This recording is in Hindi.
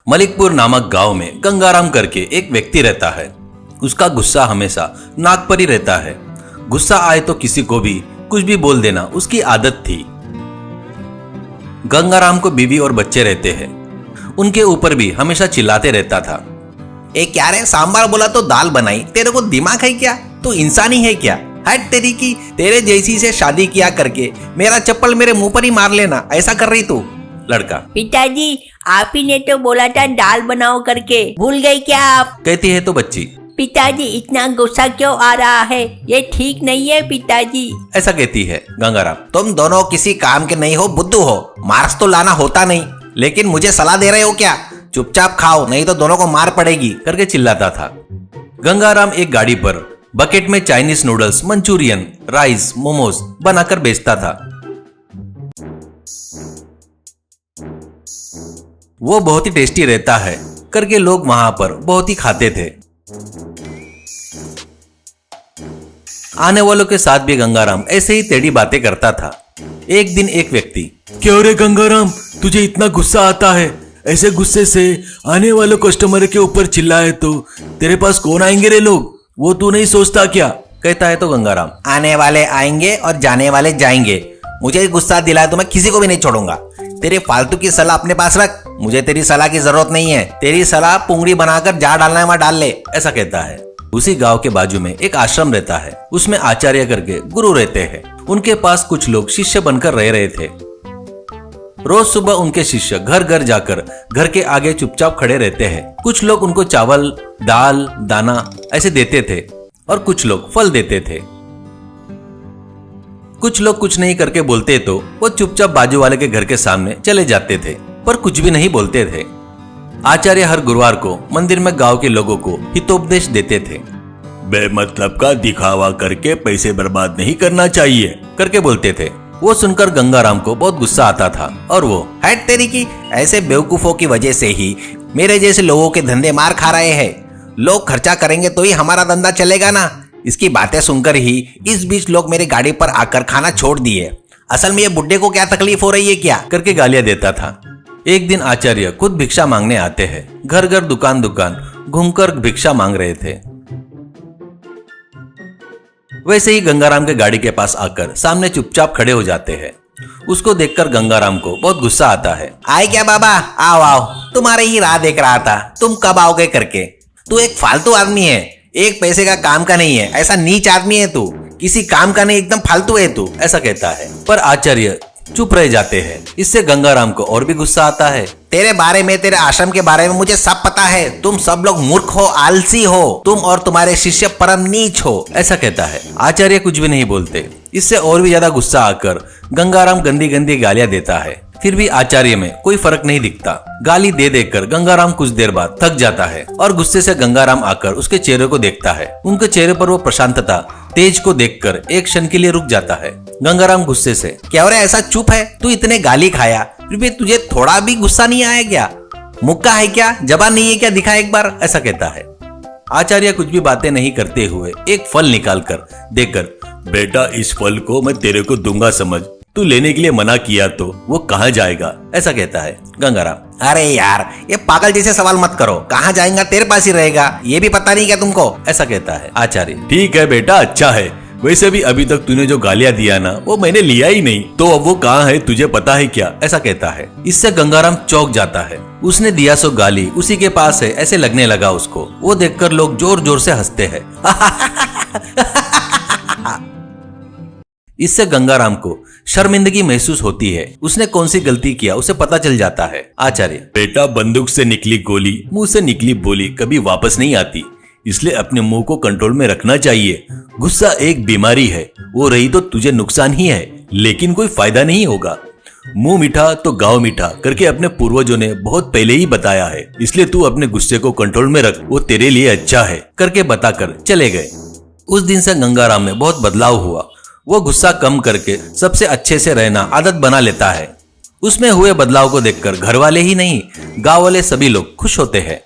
मलिकपुर नामक गांव में गंगाराम करके एक व्यक्ति रहता है। उसका गुस्सा हमेशा नाक पर ही रहता है। गुस्सा आए तो किसी को भी कुछ भी बोल देना उसकी आदत थी। गंगाराम को बीवी और बच्चे रहते हैं। उनके ऊपर भी हमेशा चिल्लाते रहता था। ए क्या रे, सांबार बोला तो दाल बनाई, तेरे को दिमाग है क्या? तू इंसान ही है क्या? हट तेरी की, तेरे जैसी से शादी किया करके मेरा चप्पल मेरे मुंह पर ही मार लेना, ऐसा कर रही तू? लड़का, पिताजी आप ही ने तो बोला था दाल बनाओ करके, भूल गए क्या आप? कहती है तो बच्ची, पिताजी इतना गुस्सा क्यों आ रहा है? ये ठीक नहीं है पिताजी। ऐसा कहती है। गंगाराम, तुम दोनों किसी काम के नहीं हो, बुद्धू हो। मार्क्स तो लाना होता नहीं, लेकिन मुझे सलाह दे रहे हो क्या? चुपचाप खाओ, नहीं तो दोनों को मार पड़ेगी, करके चिल्लाता था। गंगाराम एक गाड़ी पर बकेट में Chinese noodles, Manchurian, rice, momos बनाकर बेचता था। वो बहुत ही टेस्टी रहता है करके लोग वहां पर बहुत ही खाते थे। आने वालों के साथ भी गंगाराम ऐसे ही टेढ़ी बातें करता था। एक दिन एक व्यक्ति, क्यों रे गंगाराम, तुझे इतना गुस्सा आता है? ऐसे गुस्से से आने वाले कस्टमर के ऊपर चिल्लाए तो तेरे पास कौन आएंगे रे लोग? वो तू नहीं सोचता क्या? कहता है तो गंगाराम, आने वाले आएंगे और जाने वाले जाएंगे। मुझे गुस्सा दिलाए तो मैं किसी को भी नहीं छोड़ूंगा। तेरी फालतू की सलाह अपने पास रख, मुझे तेरी सलाह की जरूरत नहीं है। तेरी सलाह पुंगड़ी बनाकर जहाँ डालना है वहां डाल ले, ऐसा कहता है। उसी गांव के बाजू में एक आश्रम रहता है। उसमें आचार्य करके गुरु रहते हैं। उनके पास कुछ लोग शिष्य बनकर रह रहे थे। रोज सुबह उनके शिष्य घर घर जाकर घर के आगे चुपचाप खड़े रहते हैं। कुछ लोग उनको चावल, दाल, दाना ऐसे देते थे और कुछ लोग फल देते थे। कुछ लोग कुछ नहीं करके बोलते तो वो चुपचाप बाजू वाले के घर के सामने चले जाते थे, पर कुछ भी नहीं बोलते थे। आचार्य हर गुरुवार को मंदिर में गांव के लोगों को हितोपदेश देते थे। बेमतलब का दिखावा करके पैसे बर्बाद नहीं करना चाहिए, करके बोलते थे। वो सुनकर गंगाराम को बहुत गुस्सा आता था और वो, हट तेरी की, ऐसे बेवकूफों की वजह से ही मेरे जैसे लोगों के धंधे मार खा रहे हैं। लोग खर्चा करेंगे तो ही हमारा धंधा चलेगा ना। इसकी बातें सुनकर ही इस बीच लोग मेरी गाड़ी पर आकर खाना छोड़ दिए। असल में ये बुड्ढे को क्या तकलीफ हो रही है क्या? करके गालियां देता था। एक दिन आचार्य खुद भिक्षा मांगने आते हैं। घर घर दुकान दुकान घूमकर भिक्षा मांग रहे थे। वैसे ही गंगाराम के गाड़ी के पास आकर सामने चुपचाप खड़े हो जाते हैं। उसको देखकर गंगाराम को बहुत गुस्सा आता है। आए क्या बाबा, आओ आओ, तुम्हारे ही राह देख रहा था, तुम कब आओगे करके। तू एक फालतू आदमी है, एक पैसे का काम का नहीं है, ऐसा नीच आदमी है तू, किसी काम का नहीं, एकदम फालतू है तू, ऐसा कहता है। पर आचार्य चुप रह जाते हैं। इससे गंगाराम को और भी गुस्सा आता है। तेरे बारे में, तेरे आश्रम के बारे में मुझे सब पता है। तुम सब लोग मूर्ख हो, आलसी हो, तुम और तुम्हारे शिष्य परम नीच हो, ऐसा कहता है। आचार्य कुछ भी नहीं बोलते। इससे और भी ज्यादा गुस्सा आकर गंगाराम गंदी गंदी गालियां देता है। फिर भी आचार्य में कोई फर्क नहीं दिखता। गाली दे देकर गंगाराम कुछ देर बाद थक जाता है और गुस्से से गंगाराम आकर उसके चेहरे को देखता है। उनके चेहरे पर वो प्रशांतता, तेज को देखकर एक क्षण के लिए रुक जाता है। गंगाराम गुस्से से, क्या हो रहा है, ऐसा चुप है? तू इतने गाली खाया, फिर भी तुझे थोड़ा भी गुस्सा नहीं आया क्या? मुक्का है क्या, जबान नहीं है क्या? दिखा एक बार, ऐसा कहता है। आचार्य कुछ भी बातें नहीं करते हुए एक फल निकालकर देकर, बेटा इस फल को मैं तेरे को दूंगा, समझ, तू लेने के लिए मना किया तो वो कहाँ जाएगा, ऐसा कहता है। गंगाराम, अरे यार, ये पागल जैसे सवाल मत करो, कहाँ जाएगा? तेरे पास ही रहेगा, ये भी पता नहीं क्या तुमको? ऐसा कहता है। आचार्य, ठीक है बेटा, अच्छा है। वैसे भी अभी तक तूने जो गालियां दिया ना, वो मैंने लिया ही नहीं, तो अब वो कहाँ है तुझे पता है क्या? ऐसा कहता है। इससे गंगाराम चौंक जाता है। उसने दिया सो गाली उसी के पास है ऐसे लगने लगा उसको। वो देखकर लोग जोर जोर से हंसते हैं। इससे गंगाराम को शर्मिंदगी महसूस होती है। उसने कौन सी गलती किया उसे पता चल जाता है। आचार्य, बेटा बंदूक से निकली गोली, मुंह से निकली बोली कभी वापस नहीं आती, इसलिए अपने मुंह को कंट्रोल में रखना चाहिए। गुस्सा एक बीमारी है, वो रही तो तुझे नुकसान ही है, लेकिन कोई फायदा नहीं होगा। मुंह मीठा तो गाँव मीठा करके अपने पूर्वजों ने बहुत पहले ही बताया है, इसलिए तू अपने गुस्से को कंट्रोल में रख, वो तेरे लिए अच्छा है, करके बताकर चले गए। उस दिन से गंगाराम में बहुत बदलाव हुआ। वो गुस्सा कम करके सबसे अच्छे से रहना आदत बना लेता है। उसमें हुए बदलाव को देखकर घर वाले ही नहीं, गांव वाले सभी लोग खुश होते हैं।